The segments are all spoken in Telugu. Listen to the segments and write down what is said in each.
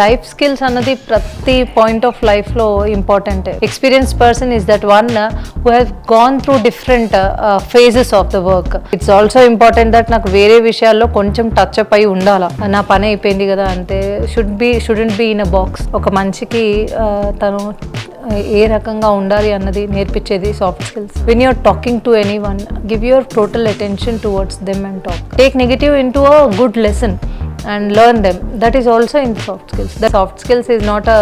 లైఫ్ స్కిల్స్ అన్నది ప్రతి పాయింట్ ఆఫ్ లైఫ్లో important. Experience person is that one who has gone through different phases of the work. It's also important that నాకు వేరే విషయాల్లో కొంచెం టచ్ అప్ అయి ఉండాలా. నా పని అయిపోయింది కదా అంతే, should be in a box. ఒక మనిషికి తను ఏ రకంగా ఉండాలి అన్నది నేర్పించేది soft skills. When you're talking to anyone, give your total attention towards them and talk. Take negative into a good lesson and learn them. That is also in soft skills. The soft skills is not a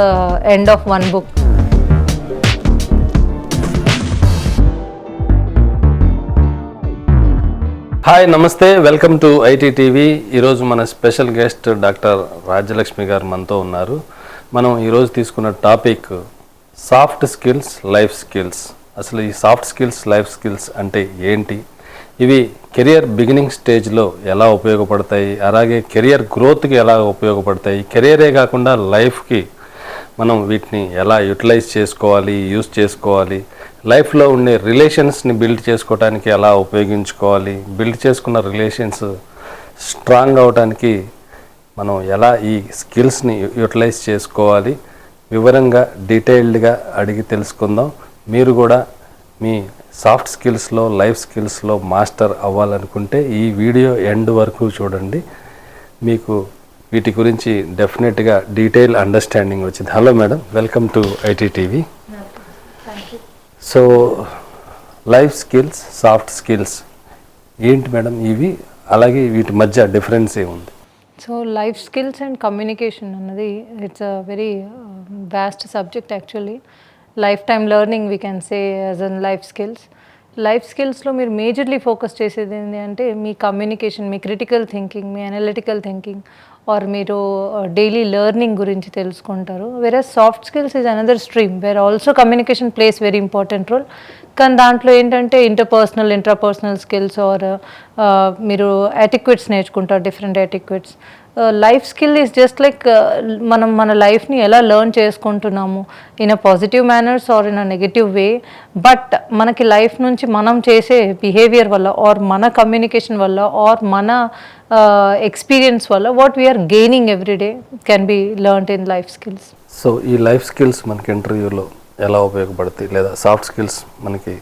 end of one book. Hi నమస్తే, వెల్కమ్ టు ITTV. ఈరోజు మన స్పెషల్ గెస్ట్ డాక్టర్ రాజ్యలక్ష్మి గారు మనతో ఉన్నారు. మనం ఈరోజు తీసుకున్న topic soft skills, life skills. అసలు ఈ సాఫ్ట్ స్కిల్స్, లైఫ్ స్కిల్స్ అంటే ఏంటి, ఇవి కెరియర్ బిగినింగ్ స్టేజ్లో ఎలా ఉపయోగపడతాయి, అలాగే కెరియర్ గ్రోత్కి ఎలా ఉపయోగపడతాయి, కెరియరే కాకుండా లైఫ్కి మనం వీటిని ఎలా యూటిలైజ్ చేసుకోవాలి, యూజ్ చేసుకోవాలి, లైఫ్లో ఉండే రిలేషన్స్ని బిల్డ్ చేసుకోవడానికి ఎలా ఉపయోగించుకోవాలి, బిల్డ్ చేసుకున్న రిలేషన్స్ స్ట్రాంగ్ అవడానికి మనం ఎలా ఈ స్కిల్స్ని యూటిలైజ్ చేసుకోవాలి, వివరంగా డీటెయిల్డ్గా అడిగి తెలుసుకుందాం. మీరు కూడా మీ సాఫ్ట్ స్కిల్స్లో, లైఫ్ స్కిల్స్లో మాస్టర్ అవ్వాలనుకుంటే ఈ వీడియో ఎండ్ వరకు చూడండి. మీకు వీటి గురించి డెఫినెట్గా డీటెయిల్ అండర్స్టాండింగ్ వచ్చింది. Hello madam, welcome to ITTV. So life skills, soft skills ఏంటి మేడం ఇవి, అలాగే వీటి మధ్య డిఫరెన్స్ ఏముంది? So life skills and communication అన్నది it's a very vast subject actually. Lifetime learning we can say as an life skills. Life స్కిల్స్లో మీరు మేజర్లీ ఫోకస్ చేసేది ఏంటి అంటే మీ కమ్యూనికేషన్, మీ క్రిటికల్ థింకింగ్, మీ అనలిటికల్ థింకింగ్, ఆర్ మీరు డైలీ లెర్నింగ్ గురించి తెలుసుకుంటారు. వేరే soft skills is another stream where also communication plays very important role. కానీ దాంట్లో ఏంటంటే ఇంట్రాపర్సనల్ స్కిల్స్ ఆర్ మీరు ఎటిక్వెట్స్ నేర్చుకుంటారు, different etiquettes. Life skill is just like మనం మన లైఫ్ని ఎలా లెర్న్ చేసుకుంటున్నాము in a positive manners or in a negative way. But మనకి లైఫ్ నుంచి మనం చేసే బిహేవియర్ వల్ల ఆర్ మన కమ్యూనికేషన్ వల్ల ఆర్ మన ఎక్స్పీరియన్స్ వల్ల what we are gaining everyday can be learned in life skills. So ఈ లైఫ్ స్కిల్స్ మనకి ఇంటర్వ్యూలో ఎలా ఉపయోగపడతాయి, లేదా సాఫ్ట్ స్కిల్స్ మనకి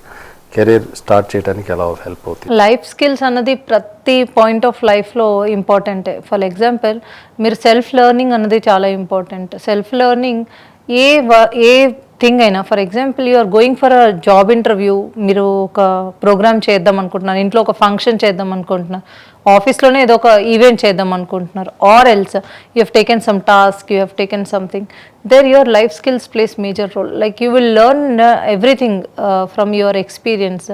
కెరీర్ స్టార్ట్ చేయడానికి ఎలా హెల్ప్ అవుతుంది? లైఫ్ స్కిల్స్ అన్నది ప్రతి పాయింట్ ఆఫ్ లైఫ్లో ఇంపార్టెంటే. ఫర్ ఎగ్జాంపుల్ మీరు సెల్ఫ్ లెర్నింగ్ అన్నది చాలా important. Self learning a thing అయినా, for example you are going for a job interview, మీరు ఒక ప్రోగ్రామ్ చేద్దాం అనుకుంటున్నారు, ఇంట్లో ఒక ఫంక్షన్ చేద్దాం అనుకుంటున్నారు, ఆఫీస్లోనే ఏదో ఒక ఈవెంట్ చేద్దాం అనుకుంటున్నారు, or else you have taken some task, you have taken something, there your life skills plays major role. Like you will learn everything from your experience.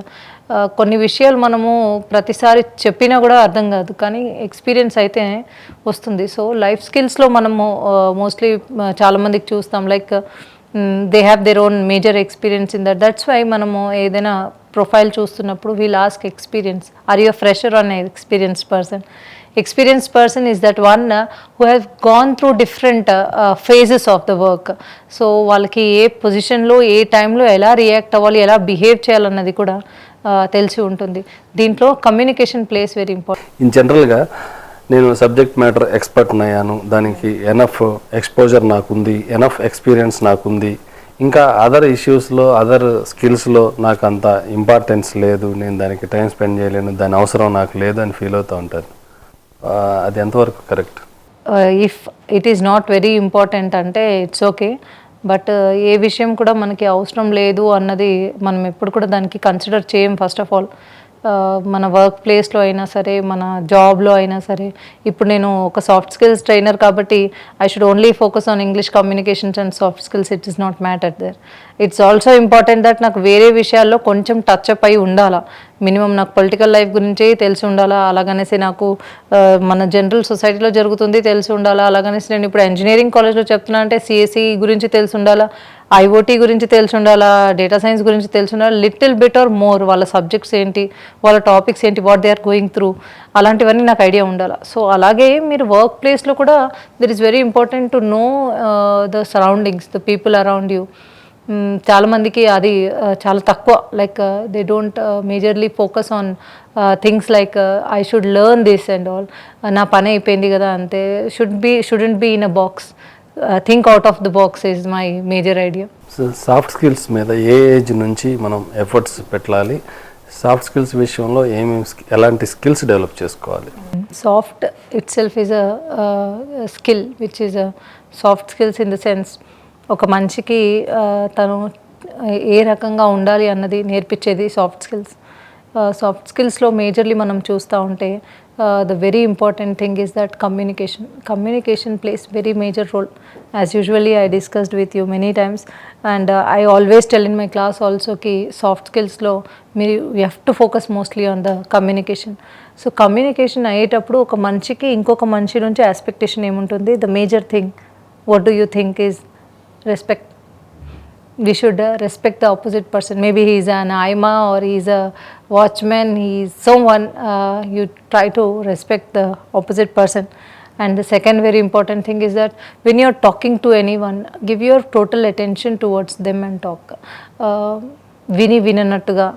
కొన్ని విషయాలు మనము ప్రతిసారి చెప్పినా కూడా అర్థం కాదు, కానీ ఎక్స్పీరియన్స్ అయితే వస్తుంది. సో లైఫ్ స్కిల్స్లో మనము మోస్ట్లీ చాలామందికి చూస్తాం, like they have their own major experience in that. That's why మనము ఏదైనా ప్రొఫైల్ చూస్తున్నప్పుడు we'll ask experience, are you fresher on experience person. Experienced person is that one who has gone through different phases of the work. So వాళ్ళకి ఏ పొజిషన్లో, ఏ టైంలో ఎలా రియాక్ట్ అవ్వాలి, ఎలా బిహేవ్ చేయాలన్నది కూడా తెలిసి ఉంటుంది. దీంట్లో communication plays very important. In జనరల్గా నేను సబ్జెక్ట్ మ్యాటర్ ఎక్స్పర్ట్ అయ్యాను, దానికి ఎనఫ్ ఎక్స్పోజర్ నాకుంది, ఎనఫ్ ఎక్స్పీరియన్స్ నాకుంది, ఇంకా అదర్ ఇష్యూస్లో, అదర్ స్కిల్స్లో నాకు అంత ఇంపార్టెన్స్ లేదు, నేను దానికి టైం స్పెండ్ చేయలేను, దాని అవసరం నాకు లేదు అని ఫీల్ అవుతూ ఉంటాను. అది ఎంతవరకు correct? If it is not very important అంటే ఇట్స్ ఓకే. బట్ ఏ విషయం కూడా మనకి అవసరం లేదు అన్నది మనం ఎప్పుడు కూడా దానికి కన్సిడర్ చేయం. ఫస్ట్ ఆఫ్ ఆల్ మన వర్క్ ప్లేస్లో అయినా సరే, మన జాబ్లో అయినా సరే. ఇప్పుడు నేను ఒక సాఫ్ట్ స్కిల్స్ ట్రైనర్ కాబట్టి I should only focus on English communications and soft skills. It is not matter there. It's also important that నాకు వేరే విషయాల్లో కొంచెం టచ్ అప్ అయి ఉండాలా. మినిమం నాకు పొలిటికల్ లైఫ్ గురించి తెలిసి ఉండాలా, అలాగనేసి నాకు మన జనరల్ సొసైటీలో జరుగుతుంది తెలిసి ఉండాలా, అలాగనేసి నేను ఇప్పుడు ఇంజనీరింగ్ కాలేజ్లో చెప్తున్నా అంటే CSE గురించి తెలిసి ఉండాలా, IoT గురించి తెలిసి ఉండాలా, డేటా సైన్స్ గురించి తెలిసి ఉండాలా, లిటిల్ బిట్ ఆర్ మోర్ వాళ్ళ సబ్జెక్ట్స్ ఏంటి, వాళ్ళ టాపిక్స్ ఏంటి, what they are going through, అలాంటివన్నీ నాకు ఐడియా ఉండాలి. సో అలాగే మీరు వర్క్ ప్లేస్లో కూడా there is very important to know the surroundings, the people around you. చాలామందికి అది చాలా తక్కువ. Like they don't majorly focus on things like I should learn this and all. నా పని అయిపోయింది కదా అంతే, should be in a box. Think out of the box is my major idea. So soft skills మీద ఏ ఏజ్ నుంచి మనం ఎఫర్ట్స్ పెట్టాలి, సాఫ్ట్ స్కిల్స్ విషయంలో ఎలాంటి స్కిల్స్ డెవలప్ చేసుకోవాలి? Soft itself is a skill which is a soft skills in the sense ఒక మనిషికి తను ఏ రకంగా ఉండాలి అన్నది నేర్పించేది సాఫ్ట్ స్కిల్స్. సాఫ్ట్ స్కిల్స్లో మేజర్లీ మనం చూస్తూ ఉంటే the very important thing is that communication plays very major role. As usually I discussed with you many times and I always tell in my class also కి సాఫ్ట్ స్కిల్స్లో మీరు you have to focus mostly on the communication. So communication అయ్యేటప్పుడు ఒక మనిషికి ఇంకొక మనిషి నుంచి ఎక్స్పెక్టేషన్ ఏముంటుంది? The major thing what do you think is respect. We should respect the opposite person. Maybe he is an aima or he is a watchman, he is someone. You try to respect the opposite person. And the second very important thing is that when you are talking to anyone, give your total attention towards them and talk. విననట్టుగా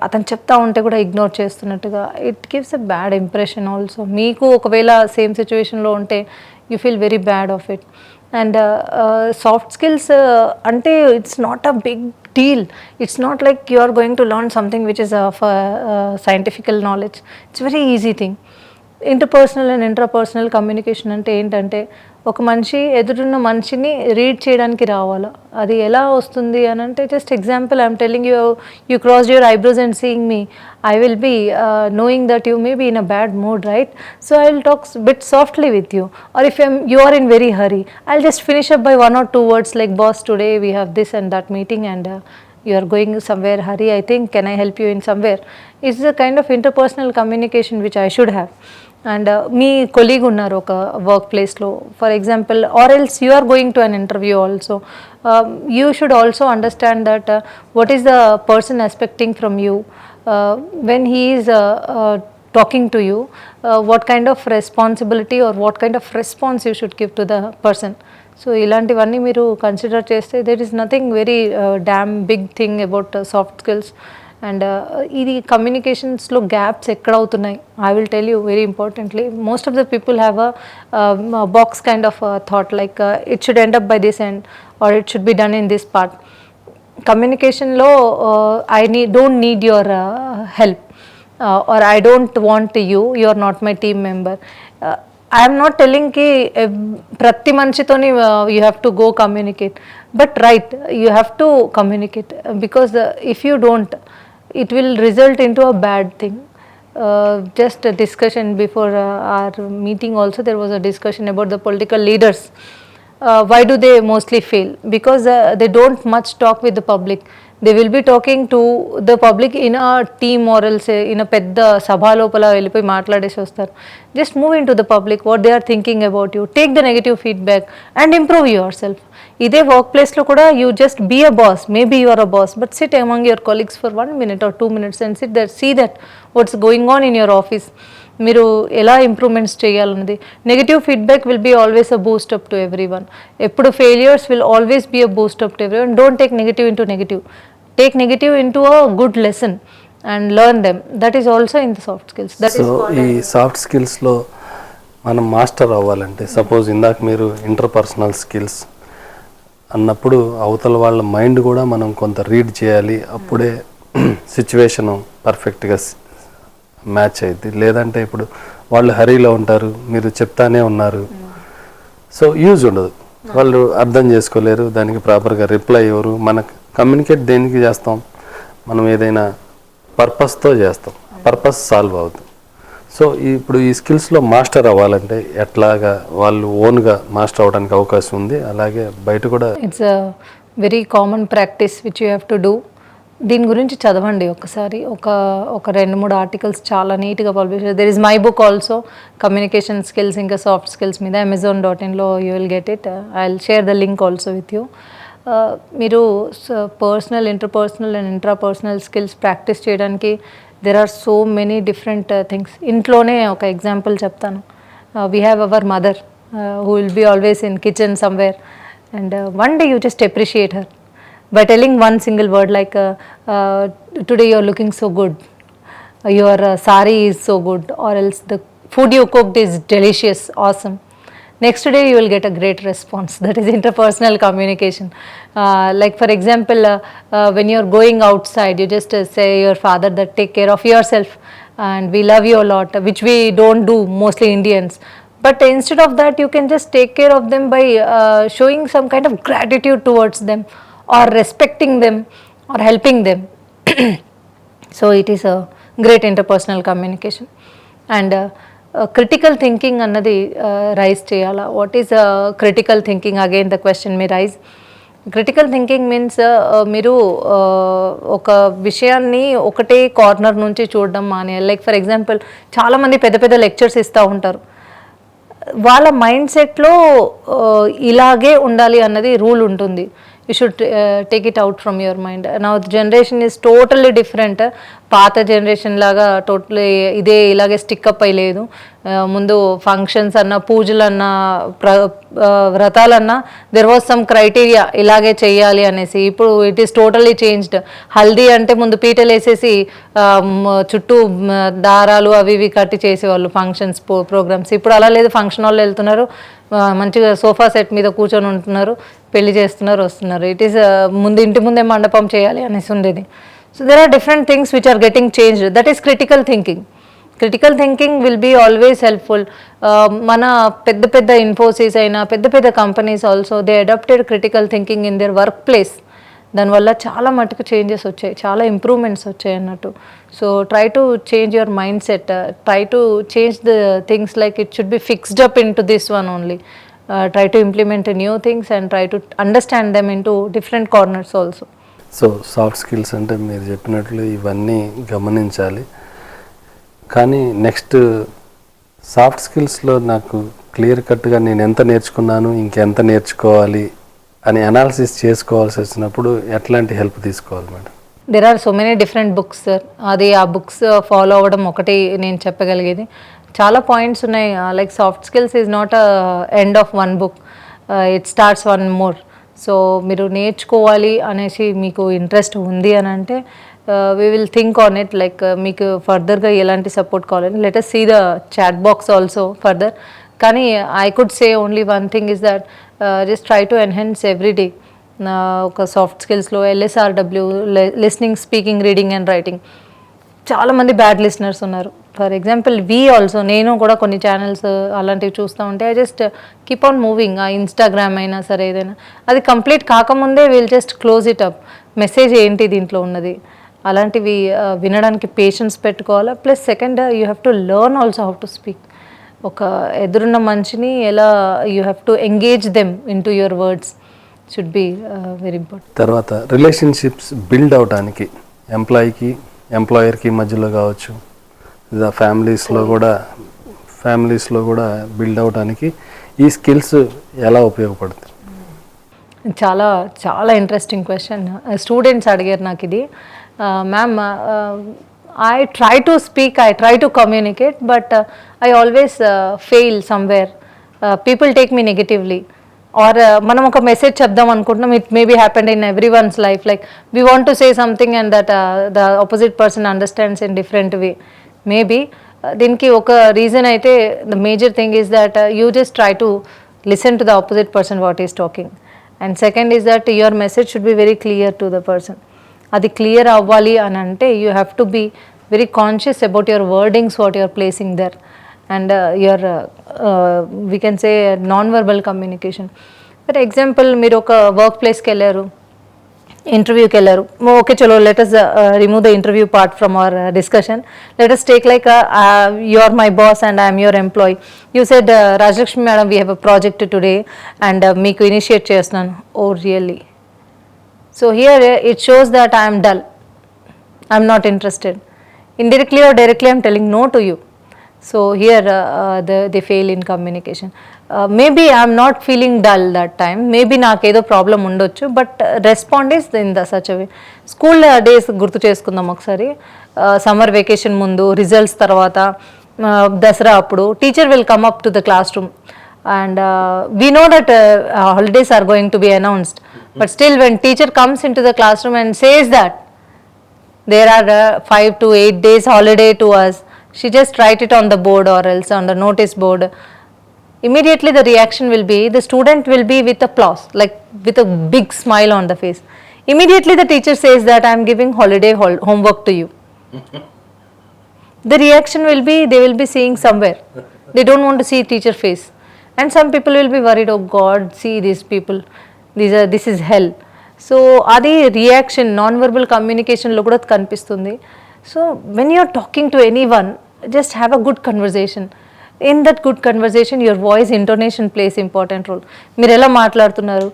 అతను చెప్తా ఉంటే కూడా ఇగ్నోర్ చేస్తున్నట్టుగా it gives a bad impression also. మీకు ఒకవేళ సేమ్ సిచ్యువేషన్లో ఉంటే you feel very bad of it. And soft skills అంటే it's not a big deal. It's not like you are going to learn something which is of scientifical knowledge. It's very easy thing. Interpersonal and intrapersonal communication అంటే ఏంటంటే ఒక మనిషి ఎదురున్న మనిషిని రీడ్ చేయడానికి రావాలా. అది ఎలా వస్తుంది అని అంటే just example I'm telling you cross your eyebrows and seeing me, I will be knowing that you may be in a bad mood, right? So I will talk bit softly with you. Or if you are in very hurry, I'll just finish up by 1 or 2 words like, boss, today we have this and that meeting and you are going somewhere, hurry, I think, can I help you in somewhere? It's the kind of interpersonal communication which I should have. And మీ కొలీగ్ ఉన్నారు ఒక వర్క్ ప్లేస్లో for example, or else you are going to an interview also, you should also understand that what is the person expecting from you when he is talking to you, what kind of responsibility or what kind of response you should give to the person. So ఇలాంటివన్నీ మీరు కన్సిడర్ చేస్తే there is nothing very damn big thing about soft skills. అండ్ ఇది కమ్యూనికేషన్స్లో గ్యాప్స్ ఎక్కడ అవుతున్నాయి? I will tell you very importantly, most of the people have a box kind of thought like it should end up by this end or it should be done in this part. కమ్యూనికేషన్లో don't need your help or I don't want you are not my team member. I am not telling ki ప్రతి మనిషితోని you have to go communicate, but right, you have to communicate because if you don't, it will result into a bad thing. Just a discussion before our meeting also, there was a discussion about the political leaders. Why do they mostly fail? Because they don't much talk with the public. They will be talking to the public in a team or else in a pedda sabha lopala vellipoyi maatladesi vastaru. Just move into the public, what they are thinking about you, take the negative feedback and improve yourself. Ide work place lo kuda you just be a boss, maybe you are a boss, but sit among your colleagues for 1 minute or 2 minutes and sit there, see that what's going on in your office, మీరు ఎలా ఇంప్రూవ్మెంట్స్ చేయాలన్నది. Negative feedback will be always a boost up to every one. ఎప్పుడు failures will always be a boost up to every one. Don't take negative into negative, take negative into a good lesson and learn them. That is also in the soft skills. So ఈ సాఫ్ట్ స్కిల్స్లో మనం మాస్టర్ అవ్వాలంటే, సపోజ్ ఇందాక మీరు ఇంటర్పర్సనల్ స్కిల్స్ అన్నప్పుడు అవతల వాళ్ళ మైండ్ కూడా మనం కొంత రీడ్ చేయాలి, అప్పుడే సిచ్యువేషను పర్ఫెక్ట్గా మ్యాచ్ అయింది. లేదంటే ఇప్పుడు వాళ్ళు హరీలో ఉంటారు, మీరు చెప్తానే ఉన్నారు, సో యూజ్ ఉండదు, వాళ్ళు అర్థం చేసుకోలేరు, దానికి ప్రాపర్గా రిప్లై ఇవ్వరు. మనకు కమ్యూనికేట్ దేనికి చేస్తాం? మనం ఏదైనా పర్పస్తో చేస్తాం, పర్పస్ సాల్వ్ అవుతుంది. సో ఇప్పుడు ఈ స్కిల్స్లో మాస్టర్ అవ్వాలంటే ఎట్లాగా వాళ్ళు ఓన్గా మాస్టర్ అవ్వడానికి అవకాశం ఉంది? అలాగే బయట కూడా it's a very common practice which you have to do. దీని గురించి చదవండి ఒకసారి, ఒక 2-3 ఆర్టికల్స్ చాలా నీట్గా publish. There is my book also, communication skills ఇంకా సాఫ్ట్ స్కిల్స్ మీద amazon.in you will get it. I will share the link also with you. మీరు personal, interpersonal and intrapersonal skills practice చేయడానికి there are so many different things. ఇంట్లోనే ఒక ఎగ్జాంపుల్ చెప్తాను. We have our mother who will be always in kitchen somewhere and one day you just appreciate her by telling one single word like today you are looking so good, your sari is so good, or else the food you cooked is delicious, awesome. next day you will get a great response. That is interpersonal communication. Like for example, when you're going outside, you just say your father that take care of yourself and we love you a lot, which we don't do, mostly Indians. But instead of that, you can just take care of them by showing some kind of gratitude towards them, or respecting them, or helping them. So it is a great interpersonal communication. And critical thinking అన్నది రైజ్ చేయాలా. What is critical thinking? Again the question మీ రైజ్. క్రిటికల్ థింకింగ్ మీన్స్ మీరు ఒక విషయాన్ని ఒకటే కార్నర్ నుంచి చూడడం మానేయాలి. లైక్ ఫర్ ఎగ్జాంపుల్, చాలామంది పెద్ద పెద్ద లెక్చర్స్ ఇస్తూ ఉంటారు. వాళ్ళ మైండ్ సెట్లో ఇలాగే ఉండాలి అన్నది రూల్ ఉంటుంది. You should take it out from your mind. నా జనరేషన్ ఈజ్ టోటల్లీ డిఫరెంట్. పాత జనరేషన్ లాగా టోటలీ ఇదే ఇలాగే స్టిక్అప్ అయ్యలేదు. ముందు ఫంక్షన్స్ అన్నా, పూజలన్నా, వ్రతాలన్నా దెర్ వాజ్ సమ్ క్రైటీరియా, ఇలాగే చెయ్యాలి అనేసి. ఇప్పుడు it is totally changed. Haldi అంటే ముందు పీటలు వేసేసి చుట్టూ దారాలు అవి ఇవి కట్టి చేసేవాళ్ళు ఫంక్షన్స్ ప్రోగ్రామ్స్. ఇప్పుడు అలా లేదు. ఫంక్షన్ వాళ్ళు వెళ్తున్నారు, మంచిగా సోఫా సెట్ మీద కూర్చొని ఉంటున్నారు, పెళ్లి చేస్తున్నారు, వస్తున్నారు. ఇట్ ఈస్ ముందు ఇంటి ముందే మండపం చేయాలి అనేసి ఉండేది. So there are different things which are getting changed. That is critical thinking. Critical thinking will be always helpful. మన పెద్ద పెద్ద ఇన్ఫోసిస్ అయినా, పెద్ద పెద్ద companies also they adapted critical thinking in their work place. దానివల్ల చాలా మటుకు చేంజెస్ వచ్చాయి, చాలా ఇంప్రూవ్మెంట్స్ వచ్చాయి అన్నట్టు. So try to change your mind set, try to change the things like it should be fixed up in to this one only. Try to implement new things and try to understand them into different corners also. So soft skills అంటే మీరు చెప్పినట్లు ఇవన్నీ గమనించాలి. కానీ నెక్స్ట్ సాఫ్ట్ స్కిల్స్లో నాకు క్లియర్ కట్గా నేను ఎంత నేర్చుకున్నాను, ఇంకెంత నేర్చుకోవాలి అని అనాలిసిస్ చేసుకోవాల్సి వచ్చినప్పుడు ఎట్లాంటి హెల్ప్ తీసుకోవాలి madam? There are so many different books, sir. అది ఆ బుక్స్ ఫాలో అవ్వడం ఒకటి నేను చెప్పగలిగేది. చాలా పాయింట్స్ ఉన్నాయి. Like soft skills is not a end of one book, it starts one more. So మీరు నేర్చుకోవాలి అనేసి మీకు ఇంట్రెస్ట్ ఉంది అని అంటే we will think on it. Like మీకు ఫర్దర్గా ఎలాంటి సపోర్ట్ కావాలని let us see the chat box also further. కానీ I could say only one thing is that just try to enhance every day. ఒక సాఫ్ట్ స్కిల్స్లో LSRW, listening, speaking, reading and writing. చాలామంది బ్యాడ్ లిస్నర్స్ ఉన్నారు. ఫర్ ఎగ్జాంపుల్ నేను కూడా కొన్ని ఛానల్స్ అలాంటివి చూస్తూ ఉంటే I just keep on moving. ఆ ఇన్స్టాగ్రామ్ అయినా సరే ఏదైనా అది కంప్లీట్ కాకముందే will just close it up. Message ఏంటి దీంట్లో ఉన్నది, అలాంటివి వినడానికి పేషెన్స్ పెట్టుకోవాలా. Plus second, you have to learn also how to speak. ఒక ఎదురున్న మనిషిని ఎలా you have to engage them in to your words should be very important. తర్వాత రిలేషన్షిప్స్ బిల్డ్ అవడానికి ఎంప్లాయీకి ఎంప్లాయర్కి మధ్యలో కావచ్చు, ఫ్యామిలీస్లో కూడా బిల్డ్ అవడానికి ఈ స్కిల్స్ ఎలా ఉపయోగపడుతుంది? చాలా చాలా ఇంట్రెస్టింగ్ క్వశ్చన్. స్టూడెంట్స్ అడిగారు నాకు ఇది. Ma'am, I try to speak, I try to communicate, but I always fail somewhere. People take me negatively. Or మనం ఒక మెసేజ్ చెప్దాం అనుకుంటున్నాం, it may be happened in every one's life. Like we want to say something and that the opposite person understands in different way. Maybe దీనికి ఒక రీజన్ అయితే the major thing is that you just try to listen to the opposite person what is talking. And second is that your message should be very clear to the person. అది క్లియర్ అవ్వాలి అని అంటే you have to be very conscious about your wordings what your placing there. and your we can say non-verbal communication. For example, మీరు ఒక వర్క్ ప్లేస్కి వెళ్ళారు, ఇంటర్వ్యూకి వెళ్ళారు. ఓకే, చలో let us remove the interview part from our discussion. Let us take like you are my boss and I am your employee. You said, Rajlakshmi madam, we have a project today and మీకు ఇనిషియేట్ చేస్తున్నాను. Oh really? So here it shows that I am dull, I am not interested. Indirectly or directly I am telling no to you. So here they fail in communication. Maybe I am not feeling dull that time, maybe నాకు ఏదో ప్రాబ్లం ఉండొచ్చు, but respond is in the such away. School days గుర్తు చేసుకుందాం ఒకసారి. సమ్మర్ వెకేషన్ ముందు, రిజల్ట్స్ తర్వాత, దసరా అప్పుడు teacher will come up to the class room and we know that holidays are going to be announced, but still when teacher comes into the classroom and says that there are 5 to 8 days holiday to us, she just write it on the board or else on the notice board. immediately the reaction will be, the student will be with applause, like with a big smile on the face. Immediately the teacher says that I am giving holiday homework to you. The reaction will be, they will be seeing somewhere, they don't want to see teacher face. And some people will be worried, oh god, see these people, this is hell. So adi reaction non-verbal communication lo kuda kanipistundi. So when you are talking to anyone, just have a good conversation. In that good conversation, your voice intonation plays important role. మీరు ఎలా మాట్లాడుతున్నారు,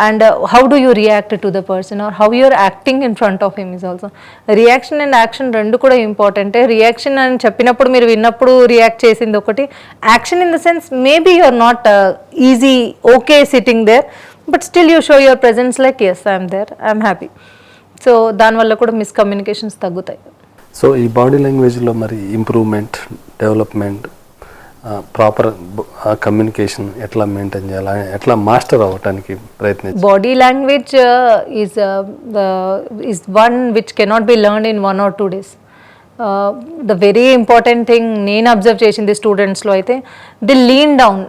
and how do you react to the person, or how you are acting in front of him is also. Reaction and action రెండు కూడా ఇంపార్టెంటే. రియాక్షన్ అని చెప్పినప్పుడు మీరు విన్నప్పుడు రియాక్ట్ చేసింది ఒకటి, action in the sense maybe you are not easy okay sitting there, but still you show your presence like yes I'm there, I'm happy. So దానివల్ల కూడా మిస్కమ్యూనికేషన్స్ తగ్గుతాయి. సో ఈ బాడీ లాంగ్వేజ్లో మరి ఇంప్రూవ్మెంట్, డెవలప్మెంట్, ప్రాపర్ కమ్యూనికేషన్ ఎట్లా మెయింటైన్ చేయాలి, ఎట్లా మాస్టర్ అవ్వటానికి ప్రయత్నించాలి? Body language is one which cannot be learned in 1 or 2 days. The very important thing నేను అబ్జర్వ్ చేసింది స్టూడెంట్స్లో అయితే, ది లీన్ డౌన్,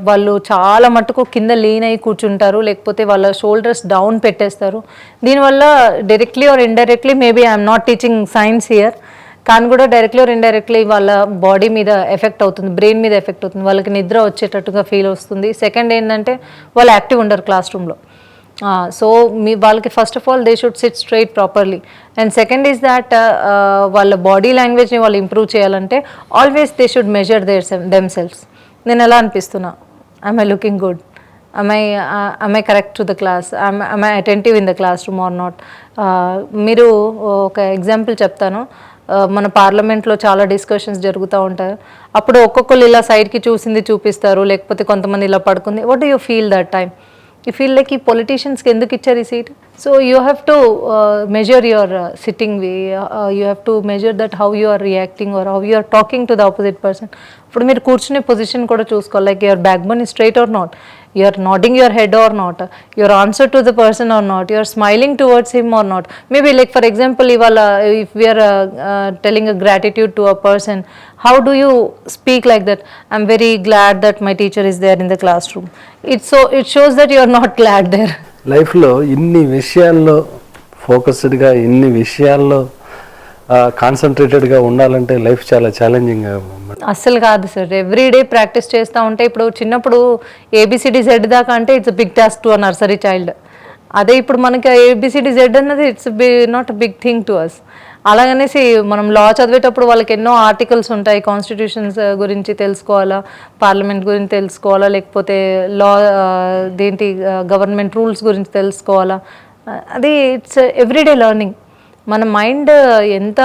వాళ్ళు చాలా మటుకు కింద లీన్ అయ్యి కూర్చుంటారు, లేకపోతే వాళ్ళ షోల్డర్స్ డౌన్ పెట్టేస్తారు. దీనివల్ల directly or indirectly, maybe I'm not teaching science here, కానీ కూడా డైరెక్ట్లీ ఆర్ ఇండైరెక్ట్లీ వాళ్ళ బాడీ మీద ఎఫెక్ట్ అవుతుంది, బ్రెయిన్ మీద ఎఫెక్ట్ అవుతుంది, వాళ్ళకి నిద్ర వచ్చేటట్టుగా ఫీల్ వస్తుంది. సెకండ్ ఏంటంటే వాళ్ళు యాక్టివ్ ఉండరు క్లాస్ రూమ్లో. సో వాళ్ళకి first of all they should sit straight properly. And second is that వాళ్ళ బాడీ లాంగ్వేజ్ని వాళ్ళు ఇంప్రూవ్ చేయాలంటే always they should measure themselves. నేను ఎలా అనిపిస్తున్నా, am I looking good, am I correct to the class, am I attentive in the classroom or not. మీరు ఒక ఎగ్జాంపుల్ చెప్తాను. మన పార్లమెంట్లో చాలా డిస్కషన్స్ జరుగుతూ ఉంటాయి. అప్పుడు ఒక్కొక్కరు ఇలా సైడ్కి చూసింది చూపిస్తారు, లేకపోతే కొంతమంది ఇలా పడుకుంది. What do you feel that time? You feel like ఈ పొలిటీషియన్స్కి ఎందుకు ఇచ్చారు ఈ seat? So you have to measure your sitting way, you have to measure that how you are reacting or how you are talking to the opposite person. ఇప్పుడు మీరు కూర్చునే పొజిషన్ కూడా చూసుకోవాలి, like your backbone is straight or not, you are nodding your head or not, your answer to the person or not, you are smiling towards him or not. Maybe like for example, if we are telling a gratitude to a person, how do you speak like that? I'm very glad that my teacher is there in the classroom. It shows that you are not glad there. Life lo inni vishayallo focused ga, inni vishayallo కాన్సన్ట్రేటెడ్గా ఉండాలంటే లైఫ్ చాలా ఛాలెంజింగ్. అస్సలు కాదు సార్, ఎవ్రీడే ప్రాక్టీస్ చేస్తూ ఉంటే, ఇప్పుడు చిన్నప్పుడు ఏబిసిడి జెడ్ దాకా అంటే it's big task to a nursery child. అదే ఇప్పుడు మనకి ఏబిసిడి జెడ్ అన్నది it's not a big thing to us. అలాగనేసి మనం లా చదివేటప్పుడు వాళ్ళకి ఎన్నో ఆర్టికల్స్ ఉంటాయి, కాన్స్టిట్యూషన్స్ గురించి తెలుసుకోవాలా, పార్లమెంట్ గురించి తెలుసుకోవాలా, లేకపోతే లా దేంటి గవర్నమెంట్ రూల్స్ గురించి తెలుసుకోవాలా. అది ఇట్స్ ఎవ్రీడే లెర్నింగ్. మన మైండ్ ఎంత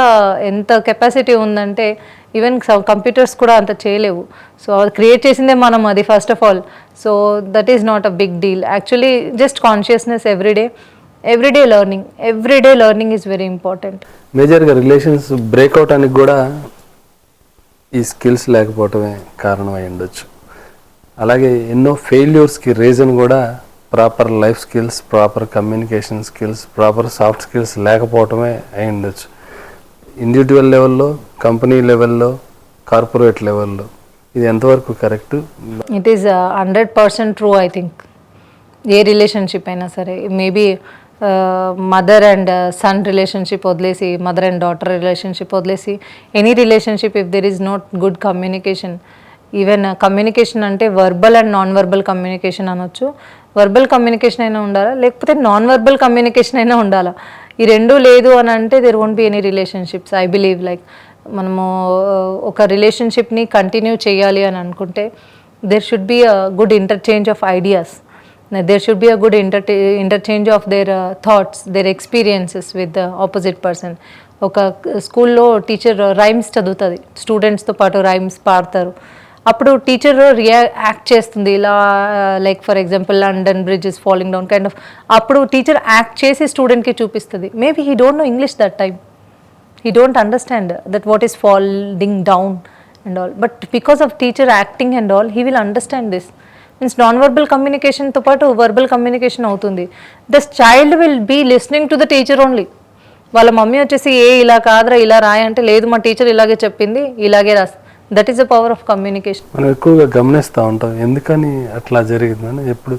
కెపాసిటీ ఉందంటే ఈవెన్ కంప్యూటర్స్ కూడా అంత చేయలేవు. సో అది క్రియేట్ చేసిందే మనం, అది first of all. So that is not a big deal actually. Just consciousness everyday learning is very important. మేజర్గా రిలేషన్స్ బ్రేక్అవుట్ అని కూడా ఈ స్కిల్స్ లేకపోవటమే కారణం అయి ఉండొచ్చు. అలాగే ఎన్నో ఫెయిల్యూర్స్కి రీజన్ కూడా proper life skills, proper communication skills, proper soft skills లేకపోవటమే అయి ఉండొచ్చు. ఇండివిజువల్ లెవెల్లో, కంపెనీ లెవెల్లో, కార్పొరేట్ లెవెల్లో ఇది ఎంతవరకు correct? It is 100% true. I think ఏ రిలేషన్షిప్ అయినా సరే, maybe mother and son relationship వదిలేసి, మదర్ అండ్ డాటర్ రిలేషన్షిప్ వదిలేసి, any relationship if there is not good communication, even communication అంటే verbal and non verbal communication అనొచ్చు. వర్బల్ కమ్యూనికేషన్ అయినా ఉండాలా, లేకపోతే నాన్ వర్బల్ కమ్యూనికేషన్ అయినా ఉండాలా. ఈ రెండూ లేదు అని అంటే there won't be any relationships. I believe like మనము ఒక రిలేషన్షిప్ని కంటిన్యూ చేయాలి అని అనుకుంటే there should be a good interchange of ideas, there should be a good interchange of their thoughts, their experiences with the opposite person. ఒక స్కూల్లో టీచర్ రైమ్స్ చదువుతుంది, స్టూడెంట్స్తో పాటు రైమ్స్ పాడతారు. అప్పుడు టీచర్ యాక్ట్ చేస్తుంది ఇలా, like for example London bridge is falling down kind of. అప్పుడు టీచర్ యాక్ట్ చేసి స్టూడెంట్కి చూపిస్తుంది. Maybe he don't know English that time, he don't understand that what is falling down and all, but because of teacher acting and all he will understand this. Means non verbal కమ్యూనికేషన్తో పాటు వర్బల్ కమ్యూనికేషన్ అవుతుంది. The child will be listening to the teacher only. వాళ్ళ మమ్మీ వచ్చేసి ఇలా కాదురా ఇలా రాయి అంటే, లేదు మా టీచర్ ఇలాగే చెప్పింది, ఇలాగే that is the power of communication. మనం ఎక్కువగా గమనిస్తూ ఉంటాం ఎందుకని అట్లా జరిగిందని. ఎప్పుడు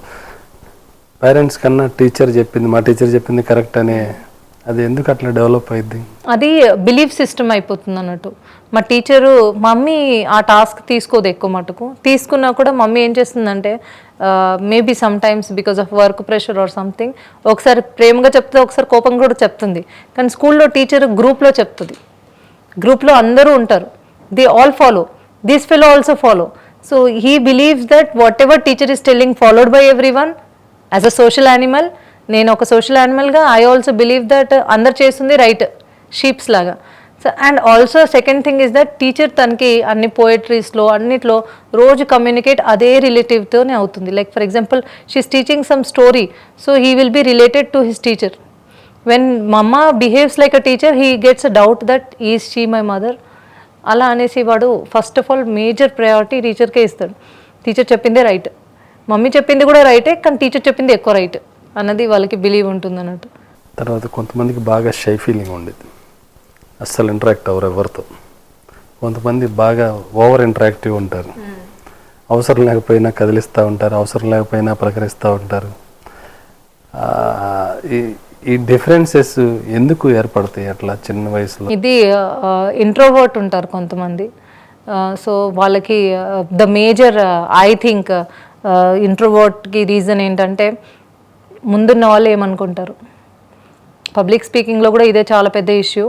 పేరెంట్స్ కన్నా టీచర్ చెప్పింది, మా టీచర్ చెప్పింది కరెక్ట్ అనే, అది ఎందుకు అట్లా డెవలప్ అయింది? అది బిలీఫ్ సిస్టమ్ అయిపోతుంది అన్నట్టు. మా టీచరు, మమ్మీ ఆ టాస్క్ తీసుకోదు ఎక్కువ మటుకు, తీసుకున్నా కూడా మమ్మీ ఏం చేస్తుందంటే maybe some times because of work pressure or something, ఒకసారి ప్రేమగా చెప్తే ఒకసారి కోపంగా కూడా చెప్తుంది. కానీ స్కూల్లో టీచర్ గ్రూప్లో చెప్తుంది, గ్రూప్లో అందరూ ఉంటారు, they all follow, this fellow also follow. So he believes that whatever teacher is telling followed by every one. As a social animal, నేను ఒక సోషల్ యానిమల్గా ఐ ఆల్సో బిలీవ్ దట్ అందరు చేస్తుంది రైట్, షీప్స్ లాగా. So and also second thing is that teacher తనకి అన్ని పోయట్రీస్లో అన్నిట్లో రోజు కమ్యూనికేట్ అదే రిలేటివ్తోనే అవుతుంది. Like for example she is teaching some story, so he will be related to his teacher. When mamma behaves like a teacher, he gets a doubt that is she my mother. అలా అనేసి వాడు first of all major priority టీచర్కే ఇస్తాడు. టీచర్ చెప్పిందే రైట్, మమ్మీ చెప్పింది కూడా రైటే, కానీ టీచర్ చెప్పింది ఎక్కువ రైట్ అన్నది వాళ్ళకి బిలీవ్ ఉంటుంది అన్నట్టు. తర్వాత కొంతమందికి బాగా షై ఫీలింగ్ ఉండేది, అస్సలు ఇంటరాక్ట్ అవ్వరు ఎవరితో. కొంతమంది బాగా ఓవర్ ఇంటరాక్టివ్ ఉంటారు, అవసరం లేకపోయినా కదిలిస్తూ ఉంటారు, అవసరం లేకపోయినా ప్రకరిస్తూ ఉంటారు. ఈ డిఫరెన్సెస్ ఎందుకు ఏర్పడతాయి అట్లా చిన్న వయసులో? ఇది ఇంట్రోవర్ట్ ఉంటారు కొంతమంది. సో వాళ్ళకి ద మేజర్ ఐ థింక్ ఇంట్రోవర్ట్కి రీజన్ ఏంటంటే, ముందున్న వాళ్ళు ఏమనుకుంటారు, పబ్లిక్ స్పీకింగ్లో కూడా ఇదే చాలా పెద్ద issue.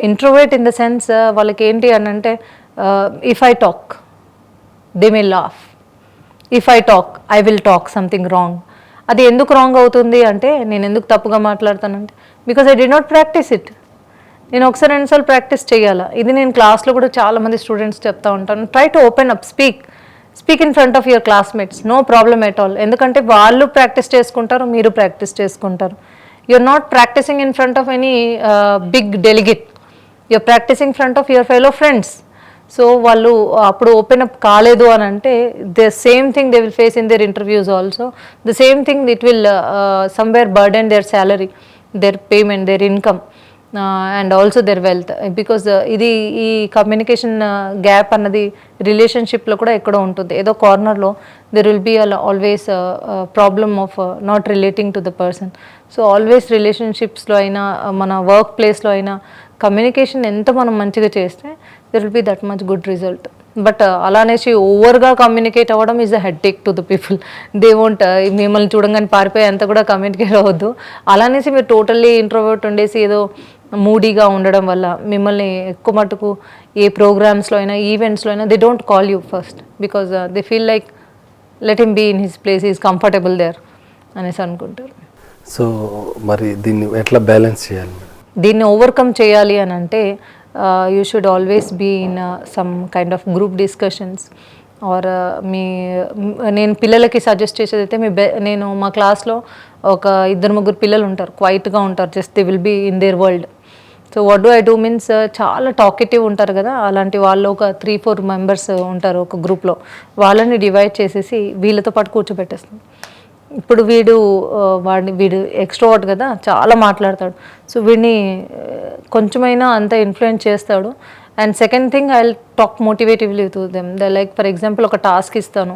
Introvert in the sense వాళ్ళకి ఏంటి అని అంటే, if I talk they may laugh, if I talk I will talk something wrong. అది ఎందుకు రాంగ్ అవుతుంది అంటే, నేను ఎందుకు తప్పుగా మాట్లాడతానంటే, because I do not practice it. నేను ఒకసారి రెండుసార్లు ప్రాక్టీస్ చేయాలా. ఇది నేను క్లాస్లో కూడా చాలామంది స్టూడెంట్స్ చెప్తా ఉంటాను, try to open up, speak in front of your classmates, no problem at all. ఎందుకంటే వాళ్ళు ప్రాక్టీస్ చేసుకుంటారు, మీరు ప్రాక్టీస్ చేసుకుంటారు. you're not practicing in front of any big delegate, you're practicing front of your fellow friends. సో వాళ్ళు అప్పుడు ఓపెన్ అప్ కాలేదు అని అంటే, the same thing they will face in their interviews also. The same thing it will somewhere burden their salary, their payment, their income and also their wealth. Because ఇది ఈ కమ్యూనికేషన్ గ్యాప్ అన్నది రిలేషన్షిప్లో కూడా ఎక్కడో ఉంటుంది. ఏదో కార్నర్లో there will be always problem of not relating to the person. So always రిలేషన్షిప్స్లో అయినా మన వర్క్ ప్లేస్లో అయినా కమ్యూనికేషన్ ఎంత మనం మంచిగా చేస్తే there will be that much good result. But అలా అనేసి ఓవర్గా కమ్యూనికేట్ అవ్వడం is a headache to the people. They won't, మిమ్మల్ని చూడంగానే పారిపోయి అంత కూడా కమ్యూనికేట్ అవ్వద్దు. అలా అనేసి మీరు టోటల్లీ ఇంట్రోవర్ట్ ఉండేసి ఏదో మూడీగా ఉండడం వల్ల మిమ్మల్ని ఎక్కువ మటుకు ఏ ప్రోగ్రామ్స్లో అయినా ఈవెంట్స్లో అయినా they don't call you first, because they feel like let him be in his place, is comfortable there అనేసి అనుకుంటారు. సో మరి దీన్ని ఎట్లా బ్యాలెన్స్ చేయాలి? దీన్ని ఓవర్కమ్ చేయాలి అని అంటే, you should always be in some kind of group discussions or నేను పిల్లలకి సజెస్ట్ చేసేది అయితే, నేను మా క్లాస్లో ఒక 2-3 పిల్లలు ఉంటారు, క్వైట్గా ఉంటారు, just they will be in their world. So what do I do means, చాలా టాకెటివ్ ఉంటారు కదా, అలాంటి వాళ్ళు ఒక 3-4 మెంబర్స్ ఉంటారు ఒక గ్రూప్లో. వాళ్ళని డివైడ్ చేసేసి వీళ్ళతో పాటు కూర్చోబెట్టేస్తాం. ఇప్పుడు వీడు ఎక్స్ట్రోవర్ట్ కదా, చాలా మాట్లాడతాడు, సో వీడిని కొంచెమైనా అంత ఇన్ఫ్లుయెన్స్ చేస్తాడు. And second thing, I will talk motivatively to them. Like for example ఒక టాస్క్ ఇస్తాను,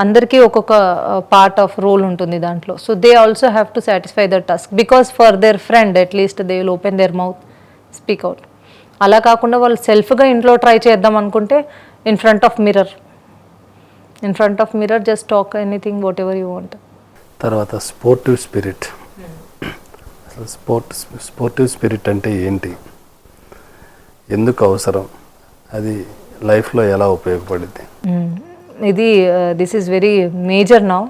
అందరికీ ఒక్కొక్క పార్ట్ ఆఫ్ రోల్ ఉంటుంది దాంట్లో. So they also have to satisfy that task, because for their friend at least they will open their mouth, speak out. అలా కాకుండా వాళ్ళు సెల్ఫ్గా ఇంట్లో ట్రై చేద్దాం అనుకుంటే, in front of mirror just talk anything whatever you want. తర్వాత స్పోర్టివ్ స్పిరిట్. అసలు స్పోర్టివ్ స్పిరిట్ అంటే ఏంటి, ఎందుకు అవసరం, అది లైఫ్లో ఎలా ఉపయోగపడుద్ది? ఇది this is very major now.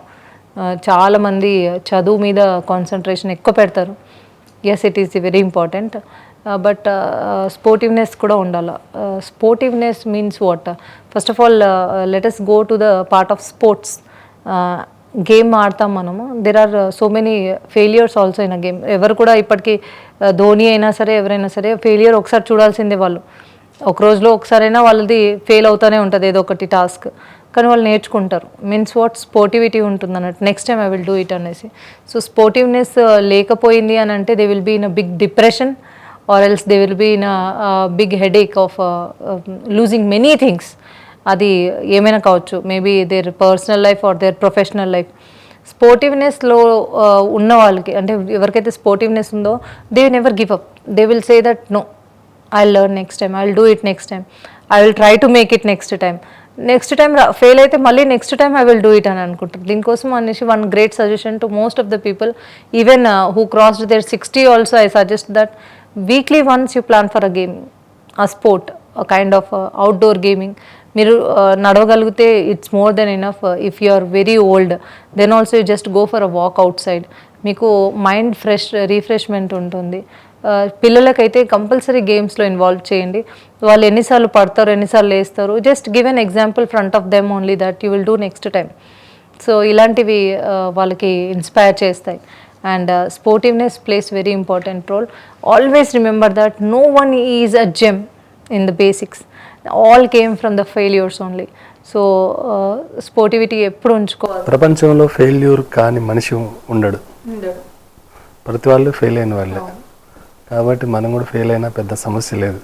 చాలామంది చదువు మీద కాన్సన్ట్రేషన్ ఎక్కువ పెడతారు. Yes, it is very important, but sportiveness కూడా ఉండాలి. Sportiveness means what? First of all let us go to the part of sports. Game ఆడతాం మనము, there are so many failures also in a game. ఎవరు కూడా ఇప్పటికీ ధోని అయినా సరే ఎవరైనా సరే ఫెయిలియర్ ఒకసారి చూడాల్సిందే. వాళ్ళు ఒక రోజులో ఒకసారైనా వాళ్ళది ఫెయిల్ అవుతూనే ఉంటుంది ఏదో ఒకటి టాస్క్, కానీ వాళ్ళు నేర్చుకుంటారు. Means what? స్పోర్టివిటీ ఉంటుంది అన్నట్టు, next time I will do it అనేసి. సో స్పోర్టివ్నెస్ లేకపోయింది అని అంటే they will be in a big depression or else they will be in big headache of losing many things. అది ఏమైనా కావచ్చు, maybe their personal life or their professional life. స్పోర్టివ్నెస్లో ఉన్న వాళ్ళకి, అంటే ఎవరికైతే స్పోర్టివ్నెస్ ఉందో, they never give up. They will say that no, I learn next time, I will do it next time, I will try to make it next time. Next time fail అయితే మళ్ళీ next time I will do it అని అనుకుంటారు. దీనికోసం అనేసి one great suggestion to most of the people, even who crossed their 60 also, I suggest that weekly once you plan for a gaming, a sport, a kind of outdoor gaming. మీరు నడవగలిగితే it's more than enough. If you are very old, then also you just go for a walk out side. మీకు మైండ్ రీఫ్రెష్మెంట్ ఉంటుంది. పిల్లలకైతే కంపల్సరీ గేమ్స్లో ఇన్వాల్వ్ చేయండి. వాళ్ళు ఎన్నిసార్లు పడతారు, ఎన్నిసార్లు వేస్తారు, just give an example front of them only that you will do next time. So ఇలాంటివి వాళ్ళకి ఇన్స్పైర్ చేస్తాయి. And sportiveness plays very important role. Always remember that no one is a gem in the basics, all came from the failures only. So sportivity ఎప్పుడు ఉంచుకోవాలి. ప్రపంచంలో ఫెయిల్యూర్ కాని మనిషి ఉండడు, ప్రతి వాళ్ళు ఫెయిల్ అయిన వాళ్ళే. కాబట్టి మనం కూడా ఫెయిల్ అయినా పెద్ద సమస్య లేదు.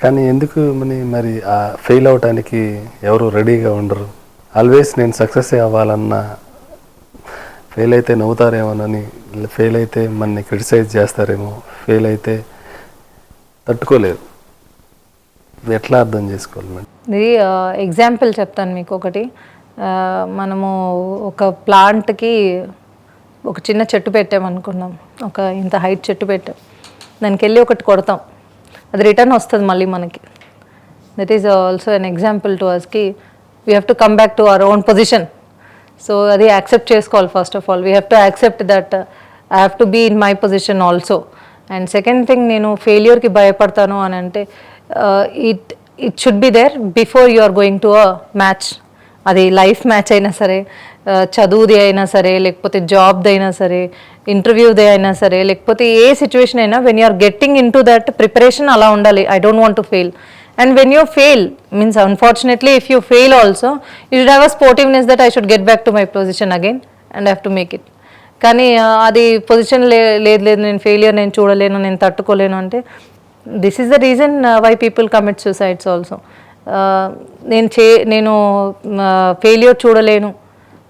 కానీ ఎందుకు మరి ఆ ఫెయిల్ అవటానికి ఎవరు రెడీగా ఉండరు. ఆల్వేస్ నేను సక్సెస్ అవ్వాలన్నా, ఫెయిల్ అయితే నవ్వుతారేమోనని, ఫెయిల్ అయితే మనని క్రిటిసైజ్ చేస్తారేమో, ఫెయిల్ అయితే తట్టుకోలేరు. ఎట్లా అర్థం చేసుకోవాలి మేడం? ఇది ఎగ్జాంపుల్ చెప్తాను మీకు ఒకటి. మనము ఒక ప్లాంట్కి ఒక చిన్న చెట్టు పెట్టామనుకున్నాం, ఒక ఇంత హైట్ చెట్టు పెట్టాం, దానికి వెళ్ళి ఒకటి కొడతాం, అది రిటర్న్ వస్తుంది మళ్ళీ మనకి. That is also an example to అస్కి we have to come back to our own position. So అది యాక్సెప్ట్ చేసుకోవాలి. First of all we have to accept that I have to be in my position also. And second thing, నేను ఫెయిల్యూర్కి భయపడతాను అని అంటే, it should be there before you are going to a match. అది లైఫ్ మ్యాచ్ అయినా సరే, చదువుది అయినా సరే, లేకపోతే జాబ్ది అయినా సరే, ఇంటర్వ్యూది అయినా సరే, లేకపోతే ఏ సిచ్యువేషన్ అయినా, when you are getting in to that preparation అలా ఉండాలి. I don't want to fail. And when you fail, means unfortunately if you fail also, you should have a sportiveness that I should get back to my position again and I have to make it. కానీ అది పొజిషన్ లేదు, నేను ఫెయిలియర్ నేను చూడలేను, నేను తట్టుకోలేను అంటే, this is the reason why people commit suicides also. నేను ఫెయిలియర్ చూడలేను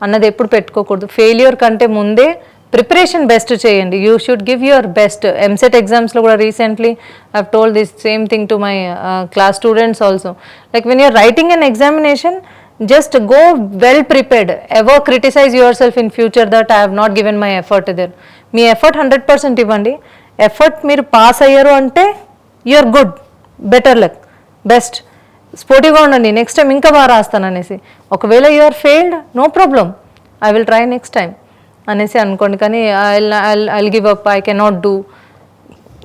అన్నది ఎప్పుడు పెట్టుకోకూడదు. ఫెయిలియర్ కంటే ముందే ప్రిపరేషన్ బెస్ట్ చేయండి. You should give your best. EAMCET ఎగ్జామ్స్లో కూడా recently I have told this same thing to my class students also. Like when you're writing an examination, just go well prepared. Ever criticize yourself in future that I have not given my effort there. మీ ఎఫర్ట్ 100% ఇవ్వండి. ఎఫర్ట్ మీరు పాస్ అయ్యారు అంటే you are good, better luck, best. స్పోర్టివ్గా ఉండండి, నెక్స్ట్ టైం ఇంకా బాగా రాస్తాను అనేసి. ఒకవేళ you are failed, no problem, I will try next time అనేసి అనుకోండి. కానీ I will give up, I cannot do.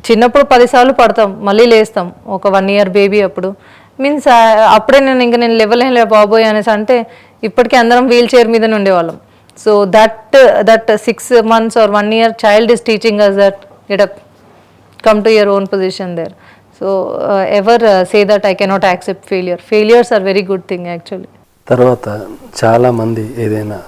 చిన్నప్పుడు 10 సార్లు పడతాం, మళ్ళీ లేస్తాం. ఒక 1 year బేబీ అప్పుడు మీన్స్ అప్పుడే నేను లెవెల్ బాబోయ్ అనేసి అంటే, ఇప్పటికీ అందరం వీల్ చైర్ మీదనే ఉండేవాళ్ళం. So that 6 months or 1 year child is teaching us that get up, come to your own position there. So ever say that I cannot accept failure. Failures are very good thing actually. తర్వాత చాలామంది ఏదైనా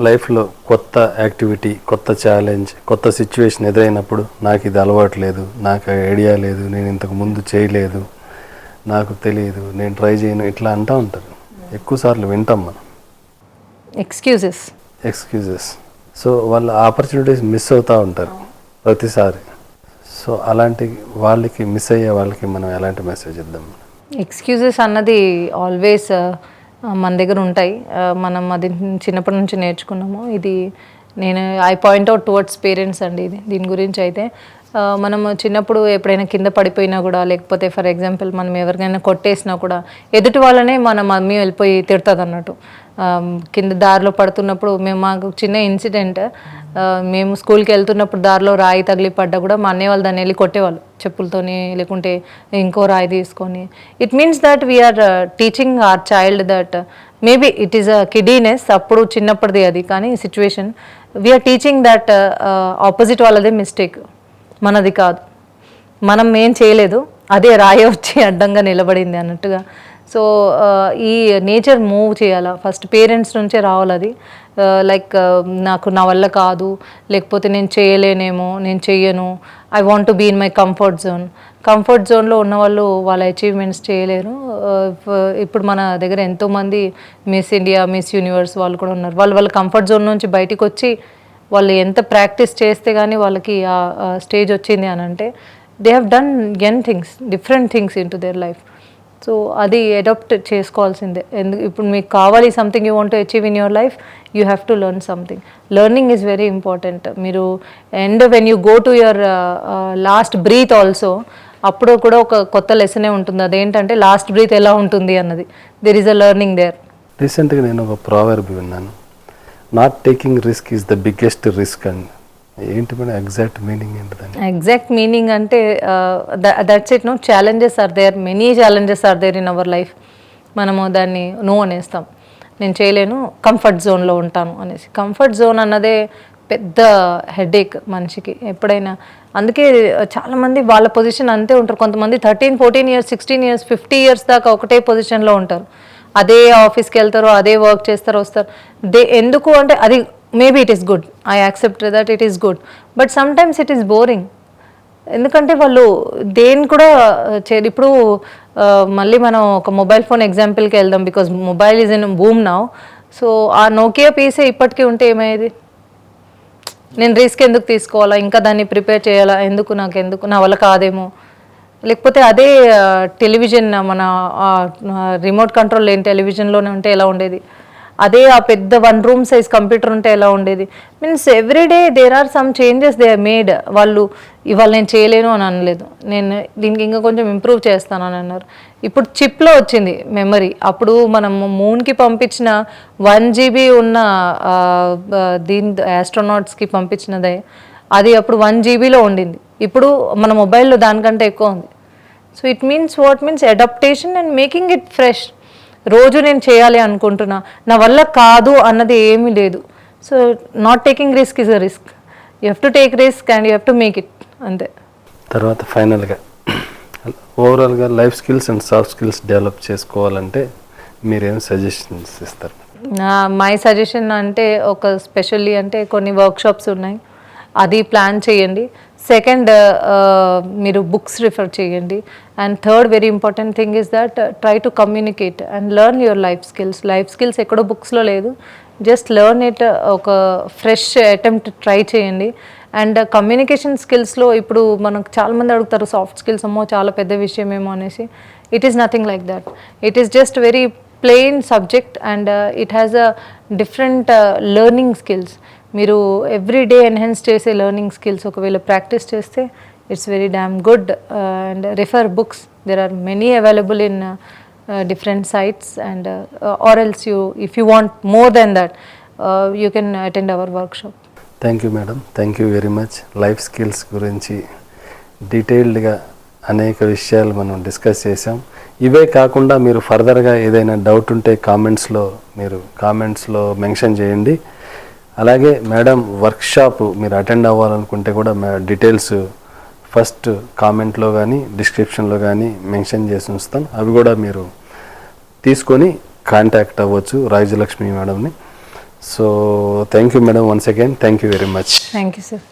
లైఫ్లో కొత్త యాక్టివిటీ, కొత్త ఛాలెంజ్, కొత్త సిచ్యువేషన్ ఎదురైనప్పుడు, నాకు ఇది అలవాటు లేదు, నాకు ఐడియా లేదు, నేను ఇంతకు ముందు చేయలేదు, నాకు తెలియదు, నేను ట్రై చేయను, ఇట్లా అంటూ ఉంటారు. ఎక్కువసార్లు వింటాం మనం ఎక్స్క్యూజెస్. సో వాళ్ళ ఆపర్చునిటీస్ మిస్ అవుతూ ఉంటారు ప్రతిసారి. సో అలాంటి వాళ్ళకి, మిస్ అయ్యే వాళ్ళకి మనం ఎలాంటి మెసేజ్ ఇద్దాం? ఎక్స్క్యూజెస్ అన్నది ఆల్వేస్ మన దగ్గర ఉంటాయి. మనం అది చిన్నప్పటి నుంచి నేర్చుకున్నాము. ఇది I point out towards parents అండి. దీని గురించి అయితే మనము చిన్నప్పుడు ఎప్పుడైనా కింద పడిపోయినా కూడా, లేకపోతే ఫర్ ఎగ్జాంపుల్ మనం ఎవరికైనా కొట్టేసినా కూడా, ఎదుటి వాళ్ళనే మన మమ్మీ వెళ్ళిపోయి తిడుతుంది అన్నట్టు. కింద దారిలో పడుతున్నప్పుడు మాకు చిన్న ఇన్సిడెంట్, మేము స్కూల్కి వెళ్తున్నప్పుడు దారిలో రాయి తగిలి పడ్డా కూడా మా అన్నయ్య వాళ్ళు దాన్ని వెళ్ళి కొట్టేవాళ్ళు చెప్పులతోని, లేకుంటే ఇంకో రాయి తీసుకొని. It means that we are teaching our child that maybe it is a kiddiness, అప్పుడు చిన్నప్పటిది అది. కానీ situation we are teaching that opposite వాళ్ళదే మిస్టేక్, మనది కాదు, మనం ఏం చేయలేదు, అదే రాయి వచ్చి అడ్డంగా నిలబడింది అన్నట్టుగా. సో ఈ నేచర్ మూవ్ చేయాలా, ఫస్ట్ పేరెంట్స్ నుంచే రావాలి అది. లైక్ నాకు నా వల్ల కాదు, లేకపోతే నేను చేయలేనేమో, నేను చెయ్యను, I want to be in my comfort zone. Comfort జోన్లో ఉన్నవాళ్ళు వాళ్ళ అచీవ్మెంట్స్ చేయలేరు. ఇప్పుడు మన దగ్గర ఎంతోమంది మిస్ ఇండియా, మిస్ యూనివర్స్ వాళ్ళు కూడా ఉన్నారు. వాళ్ళ కంఫర్ట్ జోన్ నుంచి బయటికి వచ్చి వాళ్ళు ఎంత ప్రాక్టీస్ చేస్తే కానీ వాళ్ళకి ఆ స్టేజ్ వచ్చింది అని అంటే they have done different things into their life. So అది అడాప్ట్ చేసుకోవాల్సిందే. ఇప్పుడు మీకు కావాలి something you want to achieve in your life, you have to learn something. Learning is very important. మీరు when you go to your last breath also, అప్పుడు కూడా ఒక కొత్త లెసనే ఉంటుంది. అదేంటంటే లాస్ట్ బ్రీత్ ఎలా ఉంటుంది అన్నది. There is a learning there. రీసెంట్గా నేను ఒక ప్రావర్బ్ విన్నాను, not taking risk is the biggest risk అని. ఏంటి మేడం ఎగ్జాక్ట్ మీనింగ్ ఏంటిదని? ఎగ్జాక్ట్ మీనింగ్ అంటే that's it. No, challenges are there, many challenges are there in our life. మనము దాన్ని నో అనేస్తాం, నేను చేయలేను, కంఫర్ట్ జోన్లో ఉంటాను అనేసి. కంఫర్ట్ జోన్ అన్నదే పెద్ద హెడేక్ మనిషికి ఎప్పుడైనా. అందుకే చాలామంది వాళ్ళ పొజిషన్ అంతే ఉంటారు. కొంతమంది 13, 14 years, 16 years, 50 years దాకా ఒకటే పొజిషన్లో ఉంటారు. అదే ఆఫీస్కి వెళ్తారు, అదే వర్క్ చేస్తారు, వస్తారు. ఎందుకు అంటే అది maybe it is good, I accept that it is good, but sometimes it is boring. ఎందుకంటే వాళ్ళు దేని కూడా ఇప్పుడు మళ్ళీ మనం ఒక మొబైల్ ఫోన్ ఎగ్జాంపుల్కి వెళ్దాం, because mobile is in boom now. So ఆ నోకియా పీసే ఇప్పటికీ ఉంటే ఏమయ్యేది? నేను రిస్క్ ఎందుకు తీసుకోవాలా, ఇంకా దాన్ని ప్రిపేర్ చేయాలా, ఎందుకు నా వల్ల కాదేమో. లేకపోతే అదే టెలివిజన్, మన రిమోట్ కంట్రోల్ లేని టెలివిజన్లోనే ఉంటే ఎలా ఉండేది? అదే ఆ పెద్ద 1 room size కంప్యూటర్ ఉంటే ఎలా ఉండేది? Means everyday there are some changes they are made. వాళ్ళు ఇవాళ నేను చేయలేను అని అనలేదు, నేను దీనికి ఇంకా కొంచెం ఇంప్రూవ్ చేస్తాను అని అన్నారు. ఇప్పుడు చిప్లో వచ్చింది మెమరీ. అప్పుడు మనం మూన్కి పంపించిన 1 GB ఉన్న ఆస్ట్రోనాట్స్కి పంపించినదే, అది అప్పుడు 1 GBలో ఉండింది. ఇప్పుడు మన మొబైల్లో దానికంటే ఎక్కువ ఉంది. So it means adaptation and making it fresh. రోజు నేను చేయాలి అనుకుంటున్నా, నా వల్ల కాదు అన్నది ఏమీ లేదు. So not taking risk is a risk. You have to take risk and you have to make it, అంతే. తర్వాత ఫైనల్గా ఓవరాల్గా life skills and soft skills develop చేసుకోవాలంటే మీరేం సజెషన్స్ ఇస్తారు? మై సజెషన్ అంటే స్పెషల్లీ అంటే కొన్ని వర్క్షాప్స్ ఉన్నాయి, అది ప్లాన్ చేయండి. సెకండ్, మీరు బుక్స్ రిఫర్ చేయండి. And third very important thing is that try to communicate and learn your life skills ఎక్కడో బుక్స్లో లేదు, జస్ట్ లెర్న్ ఇట్. ఒక ఫ్రెష్ అటెంప్ట్ ట్రై చేయండి. అండ్ కమ్యూనికేషన్ స్కిల్స్లో ఇప్పుడు మనకు చాలామంది అడుగుతారు సాఫ్ట్ స్కిల్స్, అమ్మో చాలా పెద్ద విషయమేమో అనేసి. It is nothing like that. It is just very plain subject and it has a different learning skills. మీరు ఎవ్రీడే ఎన్హాన్స్ చేసే లెర్నింగ్ స్కిల్స్ ఒకవేళ ప్రాక్టీస్ చేస్తే it's very damn good. And refer books, there are many available in different sites and or else if you want more than that you can attend our workshop. Thank you madam, thank you very much. Life skills గురించి డీటెయిల్డ్గా అనేక విషయాలు మనం డిస్కస్ చేసాం. ఇవే కాకుండా మీరు ఫర్దర్గా ఏదైనా డౌట్ ఉంటే కామెంట్స్లో మెన్షన్ చేయండి. అలాగే మేడం వర్క్షాప్ మీరు అటెండ్ అవ్వాలనుకుంటే కూడా డీటెయిల్స్ ఫస్ట్ కామెంట్లో కానీ డిస్క్రిప్షన్లో కానీ మెన్షన్ చేసి ఉంచుతాను. అవి కూడా మీరు తీసుకొని కాంటాక్ట్ అవ్వచ్చు రాజ్యలక్ష్మి మేడంని. So thank you madam, once again thank you very much. Thank you sir.